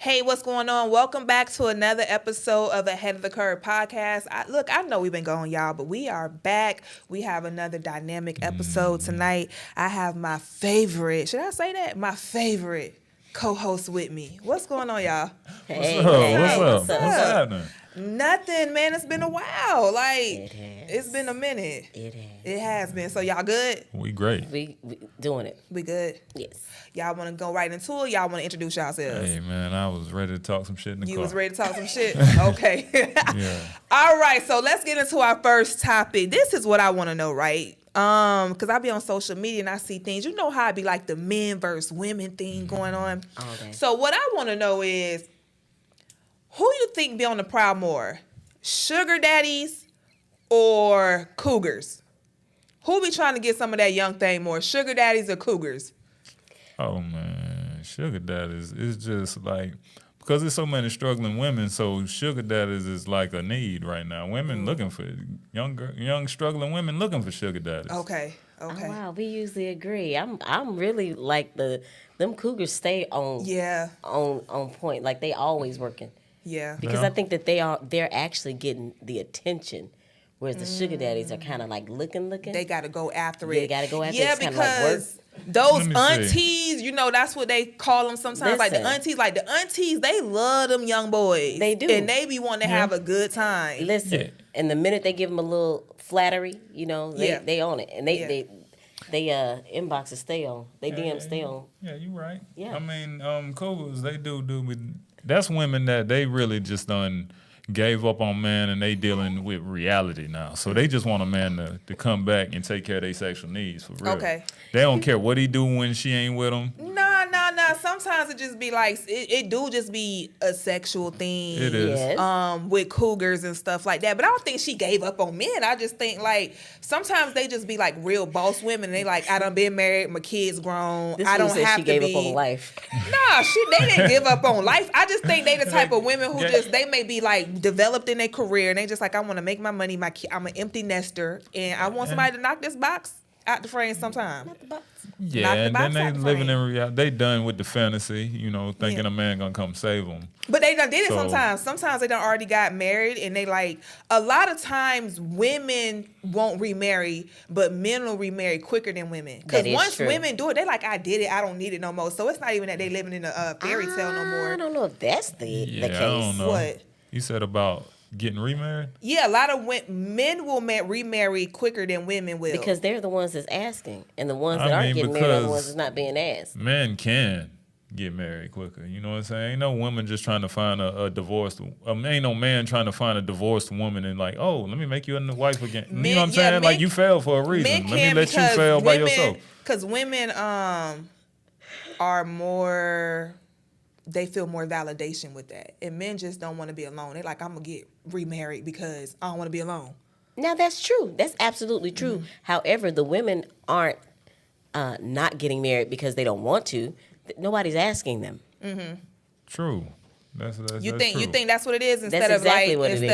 Hey, what's going on? Welcome back to another episode of Ahead of the Kirb podcast. I know we've been going, y'all, but we are back. We have another dynamic episode tonight. I have my favorite, should I say that? My favorite co-host with me. What's going on, y'all? What's up? What's happening? Nothing, man. It's been a while. It's been a minute. It has been. So y'all good? We great. We doing it. We good? Yes. Y'all want to go right into it? Y'all want to introduce yourselves? Hey, man, I was ready to talk some shit in the car. You was ready to talk some shit? Okay. Yeah. All right, so let's get into our first topic. This is what I want to know, right? Because I be on social media and I see things. You know how I be like the men versus women thing going on? Okay. So what I want to know is, who you think be on the prowl more? Sugar daddies or cougars? Who be trying to get some of that young thing more? Sugar daddies or cougars? Oh, man. Sugar daddies is just like, because there's so many struggling women, so sugar daddies is like a need right now. Women looking for, young struggling women looking for sugar daddies. Okay. Oh, wow, we usually agree. I'm really like them cougars stay on on point. Like they always working. Yeah. Because I think that they're actually getting the attention. Whereas the sugar daddies are kind of like looking. They got to go after it. They got to go after it. Yeah, It's kind of like work. because those aunties, you know, that's what they call them sometimes. Listen. Like the aunties, they love them young boys. They do. And they be wanting to have a good time. Listen, and the minute they give them a little flattery, you know, they own it. And they inboxes stay on. They DMs stay on. Yeah, you right. Yeah. I mean, cougars, they do, but that's women that they really just done gave up on man and they dealing with reality now. So they just want a man to come back and take care of their sexual needs for real. Okay. They don't care what he do when she ain't with him. Nah. Sometimes it just be like, it do just be a sexual thing. It is. Yes. With cougars and stuff like that. But I don't think she gave up on men. I just think like, sometimes they just be like real boss women. And they like, I done been married, my kids grown. This I don't said have she to gave up on life. Nah, they didn't give up on life. I just think they the type of women who they may be like developed in their career and they just like, I want to make my money. I'm an empty nester and I want somebody to knock this box out the frame sometime. Not the box. Yeah, and then they living in reality. They done with the fantasy, you know, thinking a man gonna come save them. But they done did it sometimes. Sometimes they done already got married and they like, a lot of times women won't remarry, but men will remarry quicker than women. Because once women do it, they like, I did it, I don't need it no more. So it's not even that they living in a fairy tale no more. I don't know if that's the case. I don't know. What? You said about getting remarried? Yeah, a lot of men will remarry quicker than women will. Because they're the ones that's asking. And the ones that aren't getting married are the ones that's not being asked. Men can get married quicker. You know what I'm saying? Ain't no woman just trying to find a divorced. Ain't no man trying to find a divorced woman and like, oh, let me make you a wife again. You know what I'm saying? Like you fell for a reason. Let me let you fail by yourself. Because women are more. They feel more validation with that. And men just don't want to be alone. They're like, I'm going to get remarried because I don't want to be alone. Now, that's true. That's absolutely true. Mm-hmm. However, the women aren't not getting married because they don't want to. Nobody's asking them. Mm-hmm. True. That's you true. You think that's what it is instead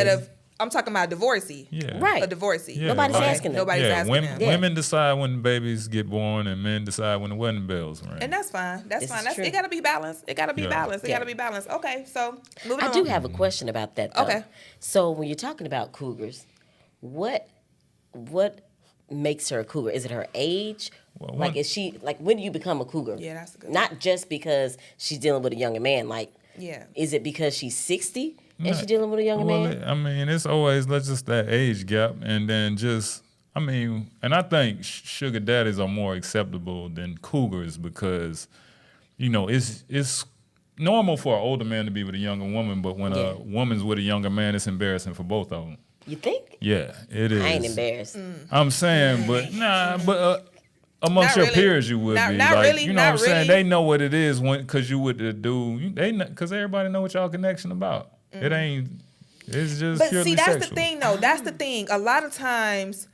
of I'm talking about a divorcee. Yeah. Right. A divorcee. Yeah. Nobody's asking them. Nobody's asking them. Women decide when babies get born and men decide when the wedding bells ring. And that's fine. That's fine. It got to be balanced. It got to be balanced. It got to be balanced. Okay, so moving on. I do have a question about that, though. Okay. So when you're talking about cougars, what makes her a cougar? Is it her age? Well, is she, when do you become a cougar? Yeah, that's a good Not just because she's dealing with a younger man. Is it because she's 60? And she dealing with a younger man? I mean, it's always just that age gap. And then and I think sugar daddies are more acceptable than cougars because, you know, it's normal for an older man to be with a younger woman, but when a woman's with a younger man, it's embarrassing for both of them. You think? Yeah, it is. I ain't embarrassed. I'm saying, but amongst your peers, you would be. You know what I'm saying? They know what it is because you with the dude. Because everybody know what y'all connection about. It ain't. It's just. But purely see, that's sexual. the thing, though. That's the thing. A lot of times.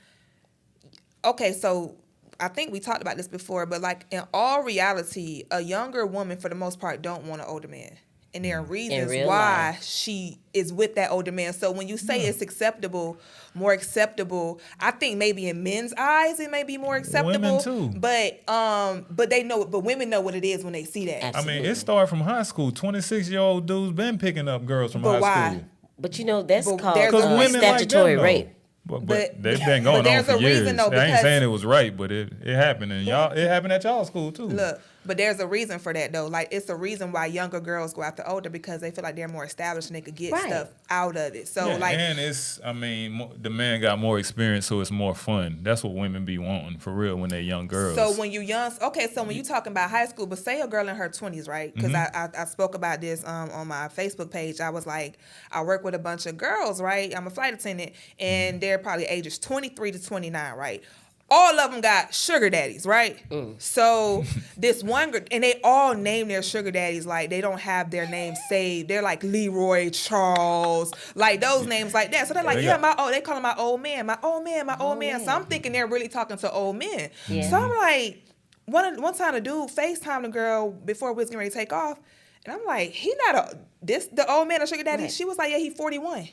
Okay, so I think we talked about this before, but in all reality, a younger woman, for the most part, don't want an older man. and there are In reasons real why life. she is with that older man. So when you say it's acceptable, more acceptable, I think maybe in men's eyes it may be more acceptable. Women too. But they know, but women know what it is when they see that. I mean, Absolutely. it started from high school. 26-year-old dudes been picking up girls from But high why? school. But you know that's But called there's a Because women like statutory them, rape. But But- they've been but going on there's for a years. reason, though, I ain't because- saying it was right, but it happened, and it happened at y'all school too. Look, but there's a reason for that though. Like it's a reason why younger girls go after older because they feel like they're more established and they could get Right. stuff out of it. So Yeah, like and it's, I mean, the man got more experience, so it's more fun. That's what women be wanting for real when they're young girls. So when you young, okay, so when you talking about high school, but say a girl in her 20s, right? Because I spoke about this on my Facebook page. I was like, I work with a bunch of girls, right? I'm a flight attendant, and they're probably ages 23 to 29, right? All of them got sugar daddies, right? So this one girl, and they all name their sugar daddies like they don't have their name saved. They're like Leroy, Charles, like those names like that. So they're like, They yeah, got- they call him my old man, my old man, my old man. So I'm thinking they're really talking to old men. Yeah. So I'm like, one time the dude FaceTimed the girl before we was getting ready to take off, and I'm like, he not the old man or sugar daddy. Right. She was like, yeah, he 41,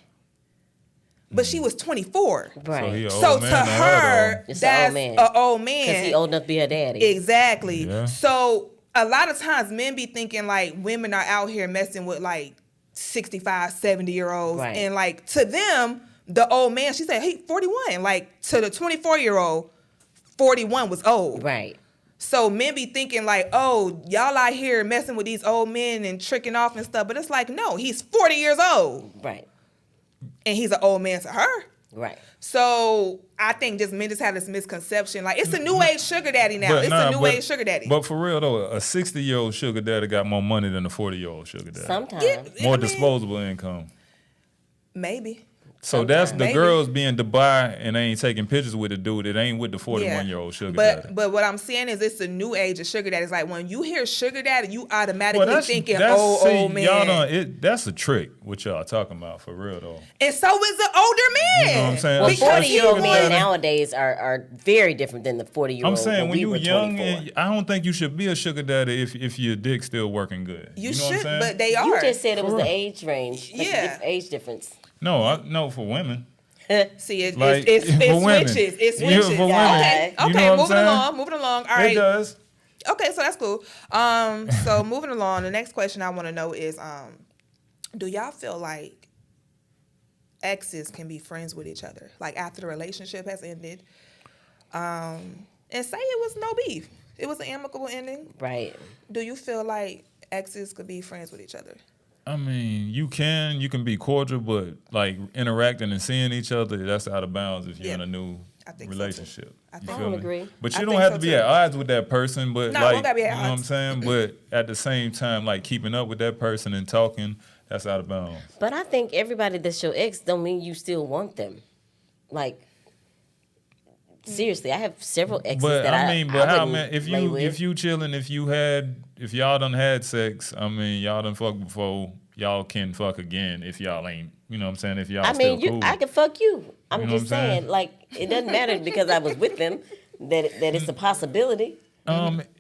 but she was 24. Right. So he a So old to man her, It's a old that's man. an old man. Because he old enough to be her daddy. Exactly. Yeah. So a lot of times men be thinking like women are out here messing with like 65, 70-year-olds. Right. And like to them, the old man, she said, hey, 41. Like to the 24-year-old, 41 was old. Right. So men be thinking like, oh, y'all out here messing with these old men and tricking off and stuff. But it's like, no, he's 40 years old. Right. And he's an old man to her. Right. So I think just men just have this misconception. Like it's a new age sugar daddy now. It's a new age sugar daddy. But for real though, a 60-year-old sugar daddy got more money than a 40-year-old sugar daddy. Sometimes. Yeah. More I mean- disposable income. Maybe. So that's the Maybe. girls being Dubai and they ain't taking pictures with the dude. It ain't with the 41-year-old sugar daddy. But what I'm saying is it's a new age of sugar daddy. It's like when you hear sugar daddy, you automatically thinking old man. Y'all that's a trick. What y'all talking about for real though? And so is the older man. You know what I'm saying? Well, Because 40-year-old sugar men daddy- nowadays are very different than the 40-year-old. I'm saying when we you were young, 24. and I don't think you should be a sugar daddy if your dick's still working good. You know what I'm should, saying? but they are. You just said it was For the real. age range. That's Yeah. the age difference. No, for women. See, it Like, it for women. switches. It Yeah, switches. for women. Okay, You know okay, what I'm moving saying? along, moving along. All right. It does. Okay, so that's cool. So moving along, the next question I want to know is, do y'all feel like exes can be friends with each other, like after the relationship has ended, and say it was no beef, it was an amicable ending? Right. Do you feel like exes could be friends with each other? I mean, you can be cordial, but like interacting and seeing each other, that's out of bounds if you're Yeah, in a new I think so, too. relationship. I You think feel I me? agree. But I you don't think have so, to be too. at odds with that person, but No, like, don't gotta be you at know what I'm odds. saying? But at the same time, like keeping up with that person and talking, that's out of bounds. But I think everybody that's your ex don't mean you still want them. Like, seriously, I have several exes But that I mean, but how wouldn't man? If lay with. you chilling, if y'all done had sex, I mean, y'all done fucked before, y'all can fuck again. If y'all ain't, you know what I'm saying? If y'all I mean, still cool. I could fuck you. I'm You know just what I'm saying? saying, like, it doesn't matter because I was with them that it's a possibility.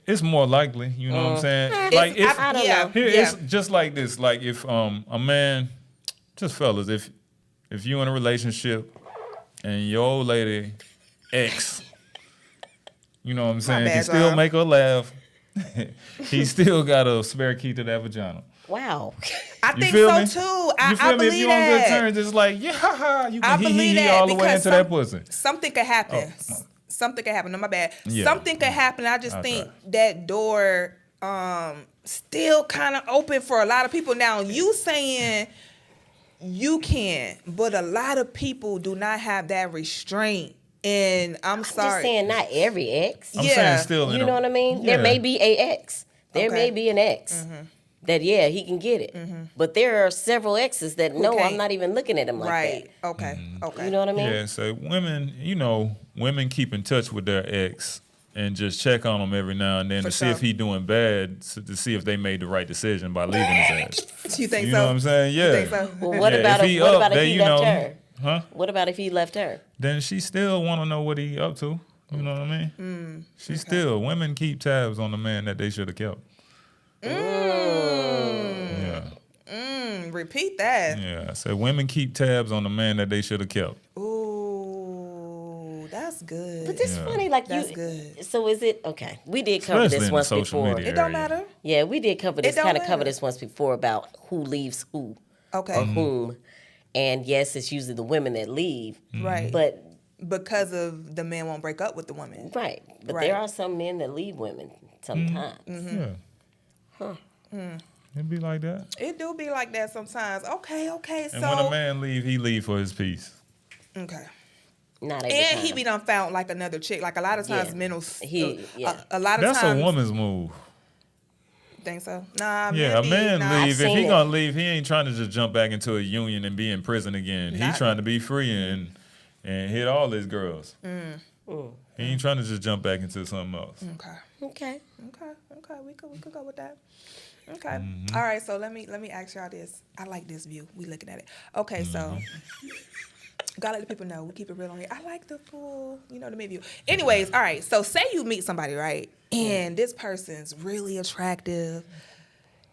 It's more likely. You know what I'm saying? Like It's- if I don't yeah, know. here, yeah. it's just like this. Like if a man, just fellas, if you in a relationship and your old lady ex, you know what I'm saying, bad, can still Rob. make her laugh. He still got a spare key to that vagina. Wow. I You think feel so me? too. I You feel me? believe If you that. on good terms, it's like yeah, you I can believe hee that all the way because into that pussy. something could happen. Oh. Something could happen. No, my bad. Yeah. Something could happen. I just I'll think try. that door still kind of open for a lot of people. Now, you saying you can, but a lot of people do not have that restraint. And I'm sorry. Just saying, not every ex. I'm Yeah. saying still. You in a- know what I mean? There Yeah. may be a ex. There Okay. may be an ex that he can get it. But there are several exes that no, can't. I'm not even looking at them like Right. that. Okay. Okay. You know what I mean? Yeah, so women keep in touch with their ex and just check on him every now and then For to see sure. if he doing bad, to see if they made the right decision by leaving his ass. You think You so? know what I'm saying? Yeah. You think so? Well, what Yeah, about if if, he what up, about if then, he you left know, her? Huh? What about if he left her? Then she still want to know what he up to. You know what I mean? She still, women keep tabs on the man that they should have kept. Yeah. Repeat that. Yeah, I said women keep tabs on the man that they should have kept. Ooh, that's good. But it's funny, like That's you. good. So is it okay? We did cover Especially this in the once social before. media It don't area. matter. Yeah, we did cover this. don't Kind of matter. cover this once before about who leaves who Okay. or whom, and yes, it's usually the women that leave. Right. But because of the man won't break up with the woman. right, but Right. there are some men that leave women sometimes. Yeah. It'd be like that. It do be like that sometimes. Okay. And So when a man leave, he leave for his peace. okay. Not every And time. he be done found like another chick. Like a lot of times Yeah. men will. Yeah. A lot of That's times. a woman's move. Think so? Nah. Yeah, a man nah, leave. If seen he it. gonna leave, he ain't trying to just jump back into a union and be in prison again. Not- He trying to be free and hit all his girls. He ain't trying to just jump back into something else. Okay. Okay. Okay. We could go with that. Okay. All right. So let me ask y'all this. I like this view. We looking at it. Okay. So gotta let the people know we keep it real on here. I like the full, the mid view. Anyways, all right. So say you meet somebody, right, and this person's really attractive,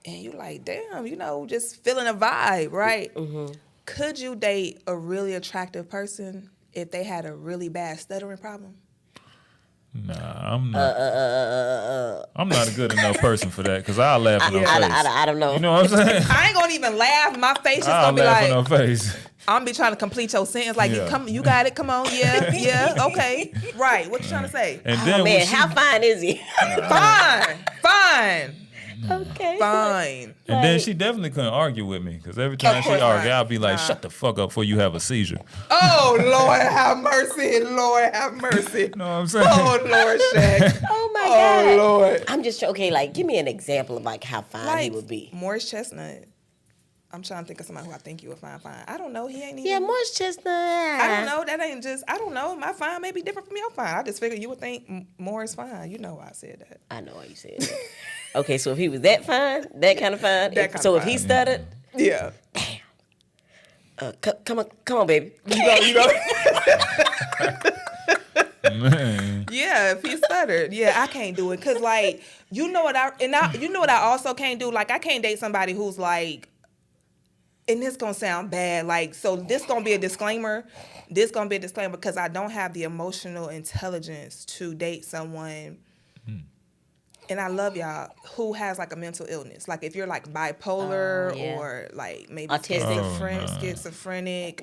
and you like, damn, just feeling a vibe, right? Could you date a really attractive person if they had a really bad stuttering problem? Nah, I'm not. I'm not a good enough person for that because I'll laugh in her face. I don't know. You know what I'm saying? I ain't gonna even laugh. My face just I'll gonna be laugh in like, her face. I'm be trying to complete your sentence. Like, Yeah. come, you got it. Come on, yeah, okay, right. What you trying to say? And Oh then man, when she, how fine is he? Fine. Okay. And then she definitely couldn't argue with me because every time she course argue, not. I'll be like, "Shut the fuck up before you have a seizure." Oh Lord, have mercy. Lord, have mercy. You know what I'm saying? Oh Lord, Shaq. Oh my Oh God. Lord. I'm just okay. Like, give me an example of like how fine he Like would be. Morris Chestnut. I'm trying to think of somebody who I think you would find fine. I don't know. He ain't even. Yeah, Morris Chestnut. I don't know. That ain't just. I don't know. My fine may be different from your fine. I just figured you would think Morris fine. You know why I said that. I know why you said that. Okay, so if he was that fine, that kind of fine. That kind so of if he fine. stuttered, Yeah. come on, baby. You go. Man. Yeah, if he stuttered, I can't do it. Cause like, you know what I also can't do? Like, I can't date somebody who's like, and this gonna sound bad. Like, so this gonna be a disclaimer. This gonna be a disclaimer because I don't have the emotional intelligence to date someone. And I love y'all who has like a mental illness. Like if you're like bipolar yeah. or like maybe Autistic. schizophrenic,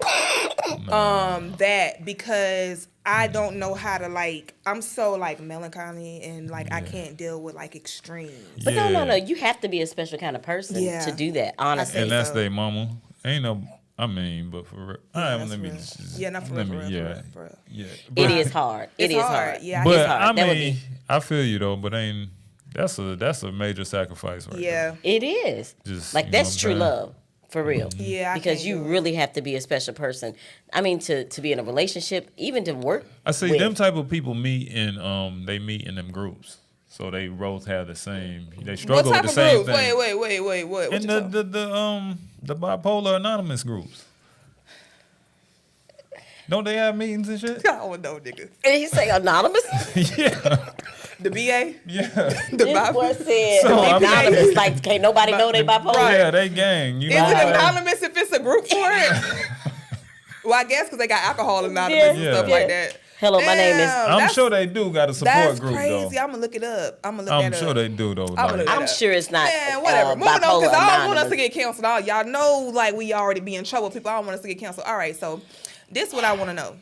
that because I don't know how to like. I'm so like melancholy and like I can't deal with like extremes. But Yeah. no. You have to be a special kind of person Yeah. to do that. Honestly. And that's so. their mama. Ain't no. I mean, but for real. All right, That's let me. real. Just, Yeah, not for let real, me, for real, yeah, for real. yeah. It But- is hard. It's It is hard. hard. Yeah, But it's hard. I That would mean, be- I feel you though. But ain't that's a major sacrifice right Yeah. It is. Just, like you know that's what I'm true saying? love. For real. Yeah, I Because can't you do it. really have to be a special person. I mean, to be in a relationship, even to work. I see with. them type of people meet in they meet in them groups. So they both have the same. They What struggle type with of the same groups? thing. Wait. What And you talking? the bipolar anonymous groups. Don't they have meetings and shit? I don't know, nigga. And he say anonymous. Yeah, The BA? yeah. The This Bible? boy said So, I mean- anonymous. Like, can't nobody know they bipolar. Yeah, they gang. You know Is what it I'm saying? anonymous if it's a group for it? Well, I guess because they got alcohol anonymous and Yeah. stuff Yeah. like that. Hello, my name is. Damn, I'm that's- sure they do got a support That's group crazy. though. I'm gonna look it up. I'm sure they do though. I'ma look it I'm up. sure it's not. Man, whatever. Moving on, bipolar because I don't want us anonymous. to get canceled. Y'all know, like, we already be in trouble. People, I don't want us to get canceled. All right, so this is what I want to know.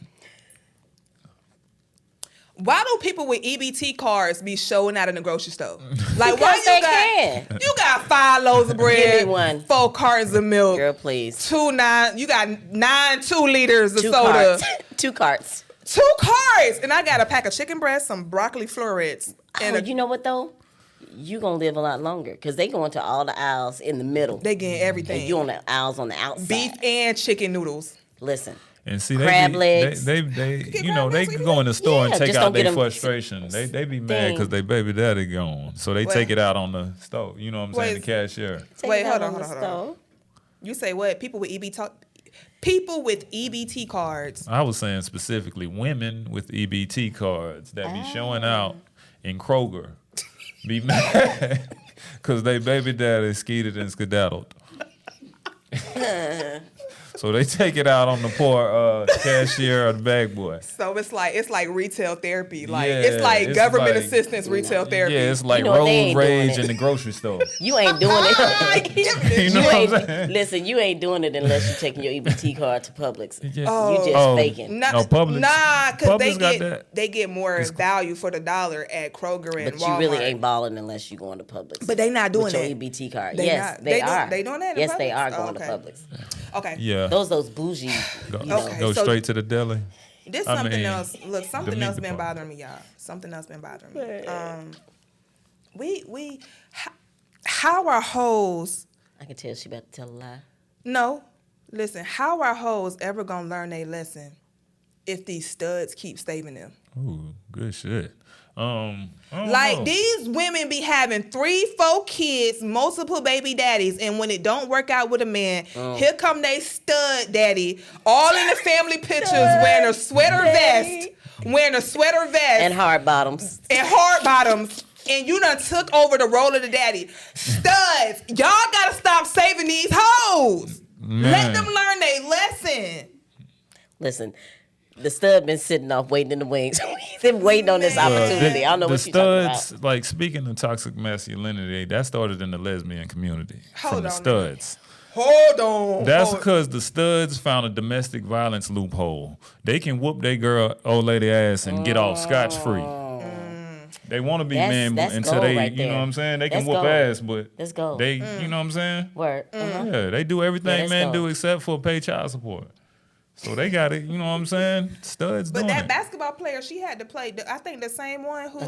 Why do people with EBT cards be showing out in the grocery store? Like, why Because they you can. got 5 loaves of bread, Give me one. 4 cartons of milk, Girl, please. you got 2 liters of 2 soda. carts. 2 carts. 2 cards, and I got a pack of chicken breast, some broccoli florets, and Oh, you know what though? You gonna live a lot longer because they go into all the aisles in the middle. they getting everything. And you on the aisles on the outside. Beef and chicken noodles. Listen. And see, Crab they legs. they you know, they crab legs, go in the store and Yeah, take just out don't get their 'em frustration. They be mad sting. because they baby daddy gone, so they Wait. take it out on the stove. You know what I'm saying? Wait. The cashier. Take Wait, it out hold on. the stove. You say what? People with EBT cards. I was saying specifically women with EBT cards that be showing out in Kroger be mad because they baby daddy skeeted and skedaddled. So they take it out on the poor cashier or the bag boy. So it's like retail therapy. Like Yeah, it's like it's government like- assistance retail therapy. Yeah, it's like You know what, they road ain't doing rage it. in the grocery store. You ain't doing it. You know You what I'm ain't, saying? listen, you ain't doing it unless you're taking your EBT card to Publix. just- You just faking. Nah, No, Publix- Nah, because Publix got that. they get more value for the dollar at Kroger and But Walmart. you really ain't balling unless you going to Publix. But they not doing with your that. EBT card. They Yes, not. they They are. doing that in Yes, they Publix? are Oh, going okay. to Publix. Okay. Yeah. Those bougie. Go, You know. Okay, go so- straight to the deli. This I something mean, else. Look, the something meat else been department. bothering me, y'all. Something else been bothering me. How are hoes? I can tell she about to tell a lie. No, listen. How are hoes ever gonna learn their lesson if these studs keep saving them? Ooh, good shit. I don't Like know. these women be having 3-4 kids, multiple baby daddies, and when it don't work out with a man, here come they stud daddy, all in the family pictures, wearing a sweater vest, And hard bottoms. and hard bottoms, and you done took over the role of the daddy. Studs, y'all gotta stop saving these hoes. Let Man. them learn their lesson. Listen, the stud been sitting off waiting in the wings. He's been waiting on this Well, opportunity. I don't know the what you're talking about. studs, like speaking of toxic masculinity, that started in the lesbian community Hold from the on, studs. Hold on. That's hold- because the studs found a domestic violence loophole. They can whoop their girl, old lady ass and get off scotch free. They want to be That's- men that's until gold they, right you know there. what I'm saying? They can That's whoop gold. ass, but That's gold. they, you know what I'm saying? Word. Yeah, they do everything that's men gold. do except for pay child support. So they got it, you know what I'm saying? Studs But doing that it. basketball player, she had to play. I think the same one who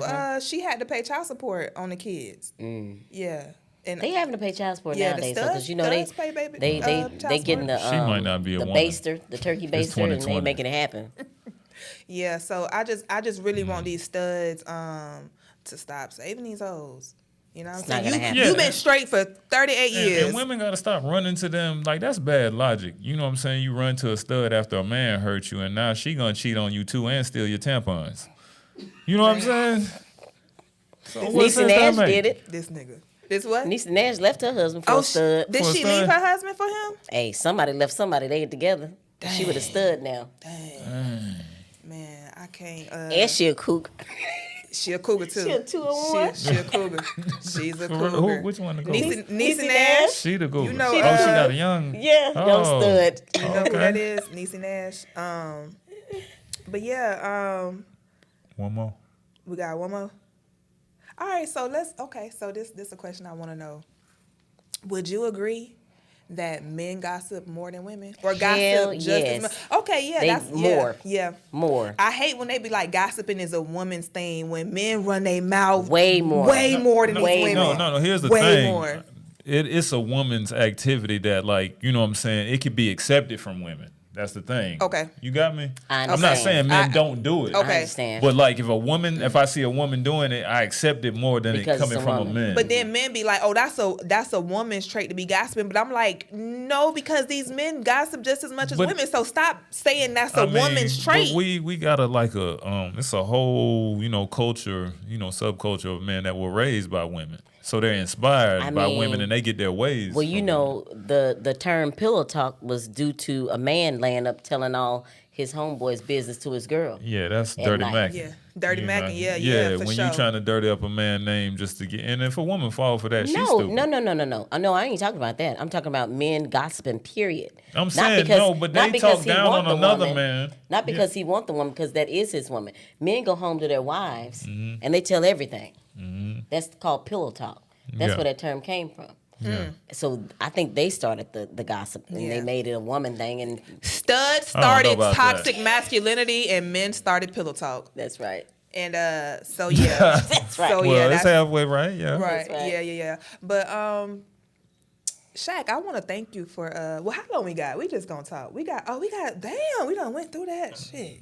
she had to pay child support on the kids. Yeah, and They having to pay child support Yeah, the nowadays, studs- because you know they studs pay baby- they child getting the She might not be a the woman. baster, the turkey It's baster, and they 2020. making it happen. yeah. So I just really want these studs to stop saving these hoes. You know what I'm It's not saying? gonna happen. You've been straight for 38 years. And women got to stop running to them. Like, that's bad logic. You know what I'm saying? You run to a stud after a man hurt you, and now she going to cheat on you, too, and steal your tampons. You know what I'm saying? So what Niecy sense that Nash make? did it. This nigga. This what? Niecy Nash left her husband for Oh, a stud. did For a she stud? leave her husband for him? Hey, somebody left somebody. They get together. She with a stud now, Man, I can't. and she a kook. She a cougar too. She a 201. She a cougar. She's a For real? cougar. Who? Which one to go? Niecy Niecy Nash. She the Google. know, oh, she got a young. Yeah, young stud. You know who Okay. that is? Niecy Nash. But yeah, One more. we got one more. All right, so so this is a question I want to know. Would you agree that men gossip more than women, or Hell gossip just yes. as much? Okay, yeah, They that's more. Yeah. More. I hate when they be like gossiping is a woman's thing. When men run their mouth Way more. way more than No, these way women. no. Here's the way thing. more. It's a woman's activity that, like, you know what I'm saying? It could be accepted from women. That's the thing. Okay. You got me? I I'm not understand. saying men I- don't do it. Okay. I understand. But like if I see a woman doing it, I accept it more than Because it coming it's a from a woman. man. But then men be like, "Oh, that's a woman's trait to be gossiping." But I'm like, no, because these men gossip just as much as But- women. So stop saying that's a I mean, woman's but trait. we got it's a whole, culture, subculture of men that were raised by women. So they're inspired I by mean, women and they get their ways. Well, you from know, the term pillow talk was due to a man laying up telling all his homeboys' business to his girl. women. Yeah, that's At dirty night. Mac. Yeah, dirty Mackin', yeah, for when sure. you trying to dirty up a man's name just to get, and if a woman fall for that, she's No, stupid. no. No, I ain't talking about that. I'm talking about men gossiping, period. I'm Not saying because- no, but not they because talk he down want on the another woman. man. Not because he want the woman, because that is his woman. Men go home to their wives Mm-hmm. and they tell everything. That's called pillow talk. That's Yeah. where that term came from. Yeah. So I think they started the gossip and Yeah. they made it a woman thing, and Stud I don't know started about toxic masculinity, and men started pillow talk. that's right. And so yeah, That's right. So Well, yeah, it's that's halfway right. Yeah. right. That's right. Yeah. But Shaq, I want to thank you for well, how long we got? We just gonna talk. We got damn, we done went through that shit.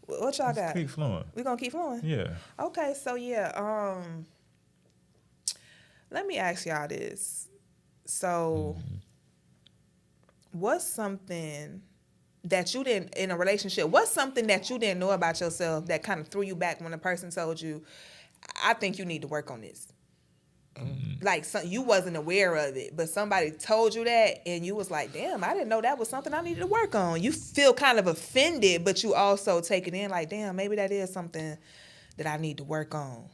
What y'all got? Keep flowing. We gonna keep flowing? Yeah. Okay, so yeah, let me ask y'all this. So, what's something that you didn't in a relationship? What's something that you didn't know about yourself that kind of threw you back when a person told you, "I think you need to work on this"? Like you wasn't aware of it, but somebody told you that, and you was like, "Damn, I didn't know that was something I needed to work on." You feel kind of offended, but you also take it in like, "Damn, maybe that is something that I need to work on."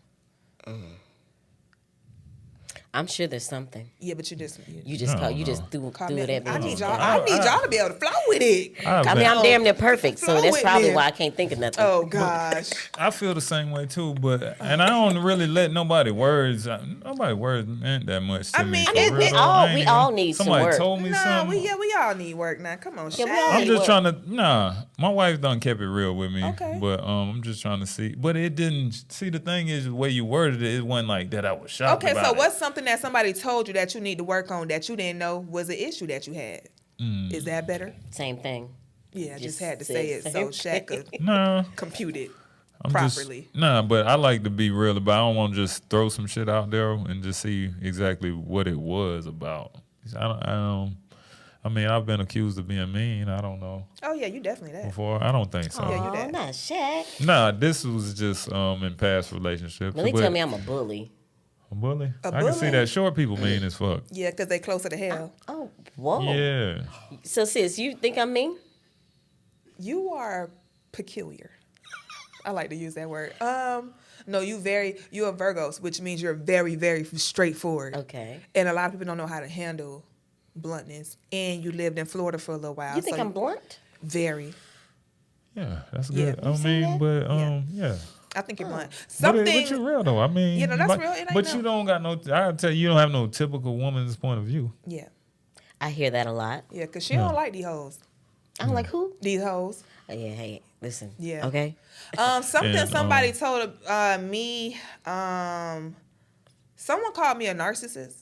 I'm sure there's something. Yeah, but you just threw it at me. I need y'all to be able to flow with it. I mean, I'm damn near perfect, so Flow that's with probably me. why I can't think of nothing. Oh gosh. I feel the same way too, and I don't really let nobody words meant that much to I me. mean, for it- real, it- though. I ain't we even- all need some somebody work. told me something. We all need work now. Come on, Yeah, we all Shaq. I'm need just work. trying to my wife done kept it real with me. Okay. But I'm just trying to see. But it didn't see the thing is the way you worded it, it wasn't like that I was shocked Okay, about so it. what's something that somebody told you that you need to work on that you didn't know was an issue that you had? Is that better? Same thing. Yeah, I just Just had to said say it so same Shaq could Nah. compute it I'm properly. But I like to be real about it. I don't want to just throw some shit out there and just see exactly what it was about. I mean, I've been accused of being mean. I don't know. Oh yeah, you definitely that. Before, I don't think so. Yeah, you Oh, that. not Shaq. Nah, this was just in past relationships. Well, they But tell me I'm a bully. a bully. A I can see bully? that short people mean as fuck. Yeah, because they closer to hell. Oh, whoa. Yeah. So, sis, you think I'm mean? You are peculiar. I like to use that word. No, you're a Virgos, which means you're very, very straightforward. Okay. And a lot of people don't know how to handle bluntness. And you lived in Florida for a little while. You think so I'm blunt? Very. Yeah, that's Yeah. good. You I see mean, that? but yeah. I think you're blunt. But Something. but you're real though. I mean, Yeah, no, that's but, real. It ain't but no- you don't got no. I tell you, you don't have no typical woman's point of view. Yeah. I hear that a lot. Yeah, because she don't like these hoes. I'm like, who? These hoes. Oh, yeah, hey, listen. Yeah. Okay. Something And, somebody told me, someone called me a narcissist.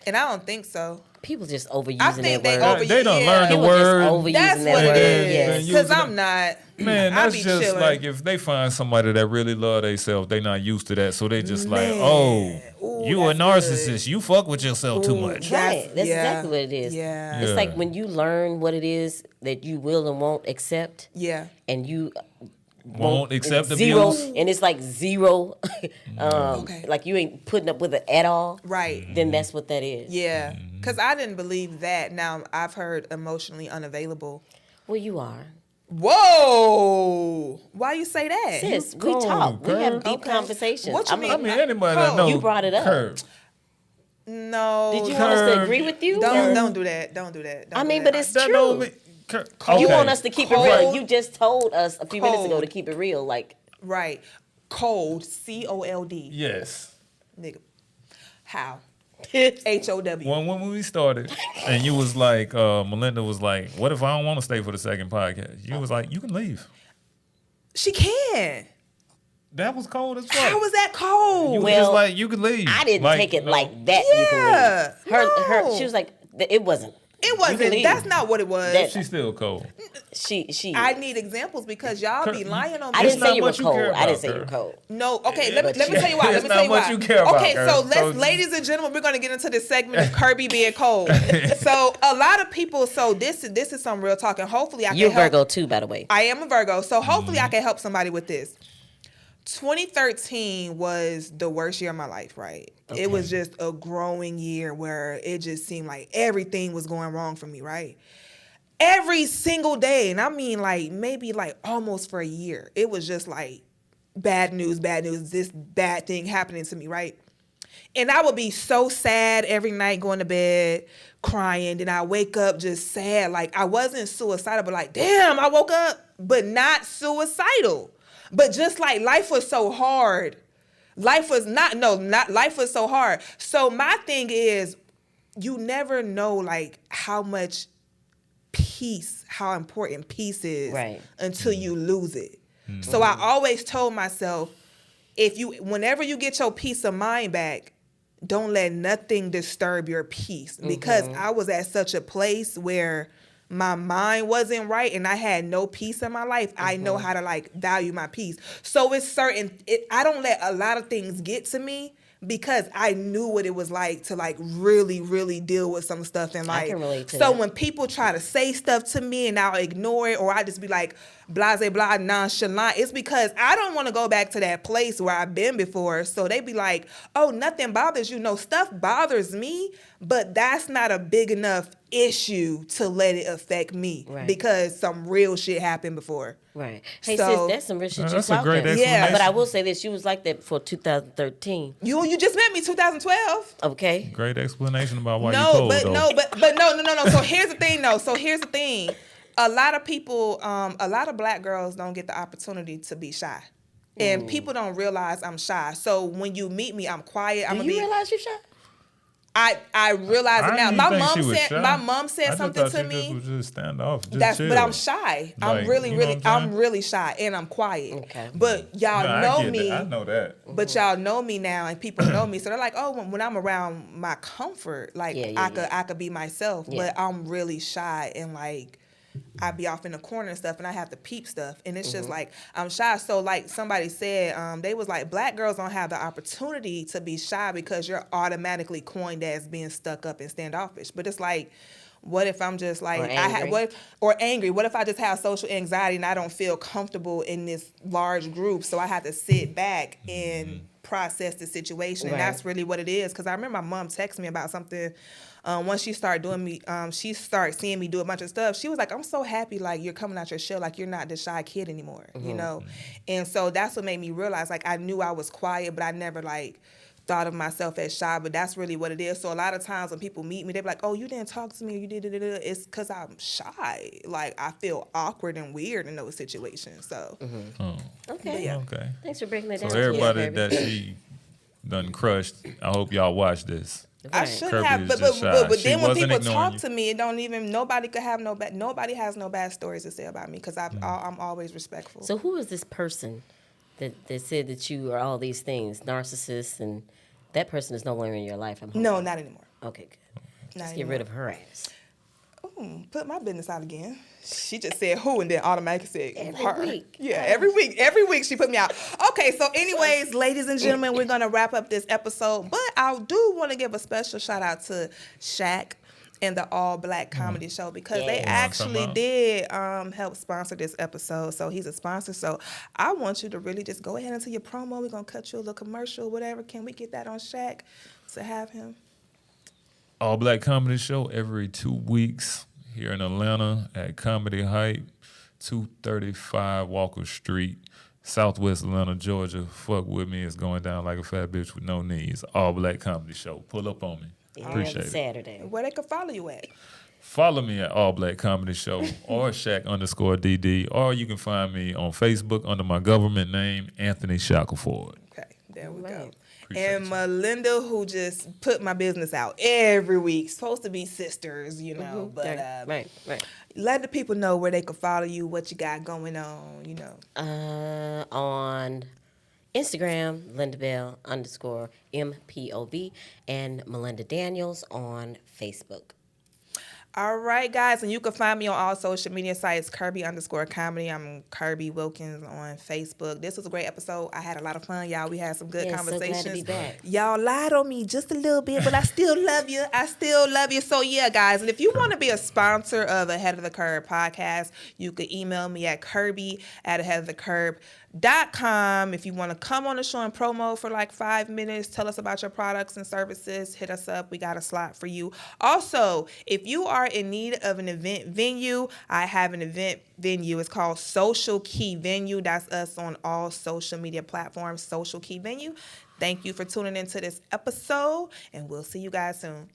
And I don't think so. People just overusing I think that they word. They don't learn the People word. just overusing That's that what word. it Yes. is. Yeah, Because using I'm not. Man, I that's be just chilling. like if they find somebody that really love themselves, they not used to that, so they just like, Man. oh, Ooh, you a that's narcissist, you fuck with yourself too much. Right. That's yeah. exactly what it is. Yeah. It's Yeah. like when you learn what it is that you will and won't accept, Yeah. and you Won't accept zero, abuse. and it's like zero. Okay. Like you ain't putting up with it at all. Right. Then that's what that is. Yeah. Because I didn't believe that. Now, I've heard emotionally unavailable. Well, you are. Whoa. Why you say that? Sis, we cold, talk. We have girl. deep Okay. conversations. What you I'm- mean? I mean, anybody that Cole, knows You brought it up. Kirb. No. Did you want us to Kirb. agree with you? Don't do that. Don't do that. I Don't mean, do but that. it's That true. don't mean- Kirb. You Okay. want us to keep it real. Cold. You just told us a few minutes ago Cold. to keep it real. Like, Right. Cold. COLD. Yes. Nigga. How? HOW. When we started, and you was like, Melinda was like, "What if I don't want to stay for the second podcast?" You was like, "You can leave." She can. That was cold as fuck. How was that cold? You was Well, just like, "You can leave." I didn't Like, take it no. like that. You can Yeah, leave. Her, no. she was like, it wasn't. It You wasn't. can leave. That's not what it was. That- She's still cold. She. I need examples because y'all be lying on me. I It's didn't not say you were what you care cold. I didn't about, say you were girl. cold. No, okay, let But me you- tell you why. It's Let me not tell you what why. you care about, Okay, girl. so let's, ladies and gentlemen, we're gonna get into this segment of Kirby being cold. So a lot of people. So this is some real talk, and hopefully I can You're help. Virgo too, by the way. I am a Virgo, so hopefully I can help somebody with this. 2013 was the worst year of my life, right? Okay. It was just a growing year where it just seemed like everything was going wrong for me, right? Every single day, and I mean like maybe like almost for a year, it was just like bad news, this bad thing happening to me, right? And I would be so sad every night going to bed, crying. Then I wake up just sad. Like I wasn't suicidal, but like, damn, I woke up, but not suicidal. But just like life was so hard. Life was life was so hard. So my thing is, you never know like how much peace, how important peace is Right. until you lose it. So I always told myself, whenever you get your peace of mind back, don't let nothing disturb your peace. Because I was at such a place where my mind wasn't right and I had no peace in my life. I know how to like value my peace. So it's certain, I don't let a lot of things get to me because I knew what it was like to like really, really deal with some stuff. And like, I can relate to so that. when people try to say stuff to me and I'll ignore it, or I just be like blase blah nonchalant, it's because I don't want to go back to that place where I've been before. So they be like, oh, nothing bothers you. No, stuff bothers me, but that's not a big enough issue to let it affect me because some real shit happened before. Right. Hey, So- sis, that's some real shit you That's a great talking. explanation. But I will say this, you was like that for 2013. You just met me 2012. Okay. Great explanation about why you No, cold, but though. no. So here's the thing, though. So here's the thing. A lot of people, a lot of black girls don't get the opportunity to be shy. And people don't realize I'm shy. So when you meet me, I'm quiet. Do you realize you're shy? I realize it now. didn't My think mom she was said shy. my mom I said just something thought to you me. Just was just stand off. Just That's chill. but I'm shy. I'm Like, really, you know really, what I'm saying? I'm really shy and I'm quiet. Okay. But y'all No, I know get me. that. I know that. But y'all know me now, and people know me, so they're like, "Oh, when I'm around my comfort, like I could be myself." Yeah. But I'm really shy, and like I be off in the corner and stuff, and I have to peep stuff, and it's just like I'm shy. So like somebody said, they was like, black girls don't have the opportunity to be shy because you're automatically coined as being stuck up and standoffish. But it's like, what if I'm just like or angry? What if I just have social anxiety and I don't feel comfortable in this large group, so I have to sit back and process the situation, and that's really what it is. Because I remember my mom texted me about something. Once she started she started seeing me do a bunch of stuff. She was like, "I'm so happy, like you're coming out your shell, like you're not the shy kid anymore, you know." And so that's what made me realize, like I knew I was quiet, but I never like thought of myself as shy, but that's really what it is. So a lot of times when people meet me, they're like, "Oh, you didn't talk to me, or you did it." It's because I'm shy. Like I feel awkward and weird in those situations. So Okay. Okay. Thanks for breaking that down. So to us, everybody baby. that she done crushed, I hope y'all watch this. I Right. shouldn't Kirby have, is but just shy. but She then when wasn't people ignoring talk you. to me, it don't even nobody has no bad stories to say about me because I'm always respectful. So who is this person that said that you are all these things, narcissist, and that person is no longer in your life? I'm hoping. No, not anymore. Okay, good. Not Just anymore. get rid of her ass. Put my business out again. She just said who and then automatically said Every her. week. Yeah, every week she put me out. Okay, so anyways, ladies and gentlemen, we're gonna wrap up this episode, but I do want to give a special shout out to Shaq and the All Black Comedy Show because they Yes. actually did help sponsor this episode. So he's a sponsor. So I want you to really just go ahead into your promo. We're gonna cut you a little commercial, whatever. Can we get that on Shaq to have him? All Black Comedy Show every 2 weeks here in Atlanta at Comedy Hype, 235 Walker Street, Southwest Atlanta, Georgia. Fuck with me. It's going down like a fat bitch with no knees. All Black Comedy Show. Pull up on me. Appreciate it. Saturday. Where they can follow you at? Follow me at All Black Comedy Show or Shaq_DD, or you can find me on Facebook under my government name, Anthony Shackleford. Okay, there we go. Right. Appreciate And you. Melinda, who just put my business out every week. Supposed to be sisters, you know, but right. let the people know where they can follow you, what you got going on, you know. On Instagram, LindaBell_MPOV, and Melinda Daniels on Facebook. All right, guys, and you can find me on all social media sites, Kirby_comedy. I'm Kirby Wilkins on Facebook. This was a great episode. I had a lot of fun, y'all. We had some good conversations. So glad to be back. Y'all lied on me just a little bit, but I still love you. So yeah, guys, and if you want to be a sponsor of Ahead of the Curb podcast, you can email me at Kirby@aheadofthecurb.com. If you want to come on the show and promo for like 5 minutes, tell us about your products and services, hit us up. We got a slot for you. Also, if you are in need of an event venue, I have an event venue. It's called Social Key Venue. That's us on all social media platforms, Social Key Venue. Thank you for tuning into this episode, and we'll see you guys soon.